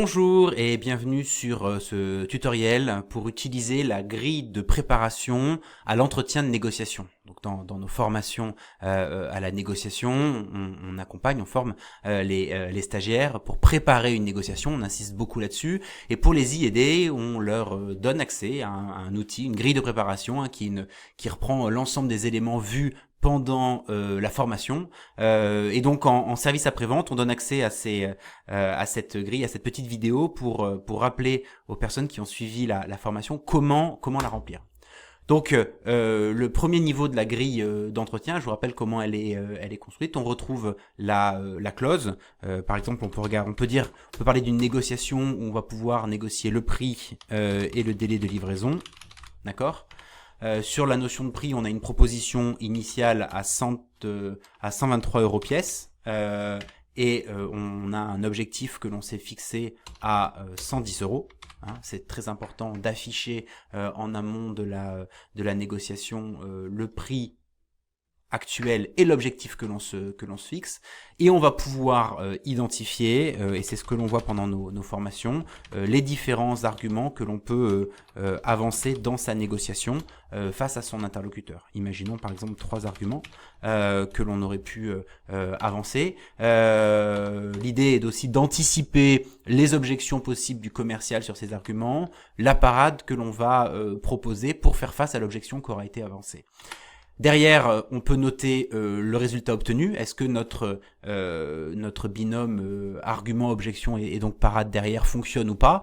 Bonjour et bienvenue sur ce tutoriel pour utiliser la grille de préparation à l'entretien de négociation. Donc dans nos formations à la négociation, on accompagne, on forme les stagiaires pour préparer une négociation, on insiste beaucoup là-dessus. Et pour les y aider, on leur donne accès à un outil, une grille de préparation qui reprend l'ensemble des éléments vus pendant la formation et donc en service après-vente, on donne accès à cette grille, à cette petite vidéo pour rappeler aux personnes qui ont suivi la formation comment la remplir. Donc le premier niveau de la grille d'entretien, je vous rappelle comment elle est construite. On retrouve la clause. Par exemple, on peut parler d'une négociation où on va pouvoir négocier le prix et le délai de livraison, d'accord. Sur la notion de prix, on a une proposition initiale à 123 € pièce et on a un objectif que l'on s'est fixé à 110 €. C'est très important d'afficher en amont de la négociation le prix actuel et l'objectif que l'on se fixe, et on va pouvoir identifier, et c'est ce que l'on voit pendant nos formations, les différents arguments que l'on peut avancer dans sa négociation face à son interlocuteur. Imaginons par exemple 3 arguments que l'on aurait pu avancer. L'idée est aussi d'anticiper les objections possibles du commercial sur ces arguments, la parade que l'on va proposer pour faire face à l'objection qui aura été avancée. Derrière, on peut noter le résultat obtenu. Est-ce que notre binôme argument-objection et donc parade derrière fonctionne ou pas?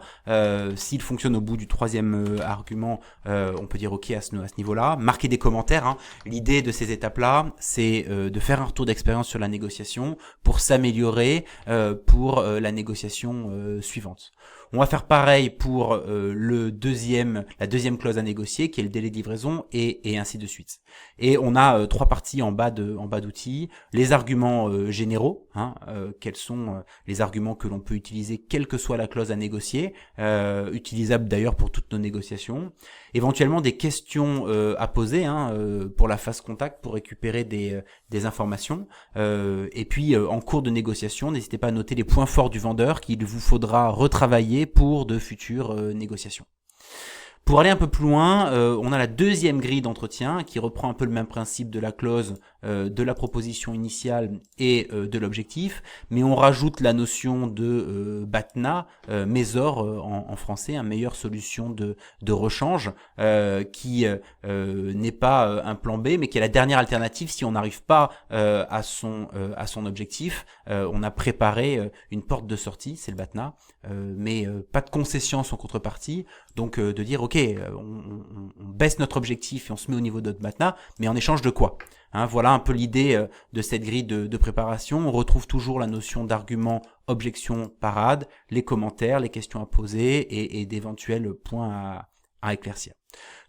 S'il fonctionne au bout du 3e argument, on peut dire OK à ce niveau-là. Marquer des commentaires. L'idée de ces étapes-là, c'est de faire un retour d'expérience sur la négociation pour s'améliorer pour la négociation suivante. On va faire pareil pour la deuxième clause à négocier, qui est le délai de livraison, et ainsi de suite. Et on a 3 parties en bas d'outils. Les arguments généraux, quels sont les arguments que l'on peut utiliser quelle que soit la clause à négocier, utilisables d'ailleurs pour toutes nos négociations. Éventuellement des questions à poser pour la phase contact, pour récupérer des informations. Et puis en cours de négociation, n'hésitez pas à noter les points forts du vendeur qu'il vous faudra retravailler pour de futures négociations. Pour aller un peu plus loin, on a la deuxième grille d'entretien qui reprend un peu le même principe de la clause, de la proposition initiale et de l'objectif, mais on rajoute la notion de BATNA, Mésor en français, meilleure solution de rechange, qui n'est pas un plan B, mais qui est la dernière alternative si on n'arrive pas à son objectif. On a préparé une porte de sortie, c'est le BATNA, mais pas de concession en contrepartie, donc de dire ok, on baisse notre objectif et on se met au niveau de notre BATNA, mais en échange de quoi? Voilà un peu l'idée de cette grille de préparation. On retrouve toujours la notion d'argument, objection, parade, les commentaires, les questions à poser et d'éventuels points à éclaircir.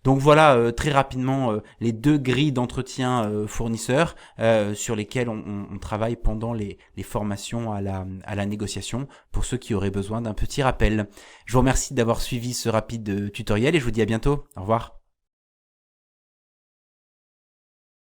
Donc voilà très rapidement les 2 grilles d'entretien fournisseurs sur lesquelles on travaille pendant les formations à la négociation, pour ceux qui auraient besoin d'un petit rappel. Je vous remercie d'avoir suivi ce rapide tutoriel et je vous dis à bientôt. Au revoir.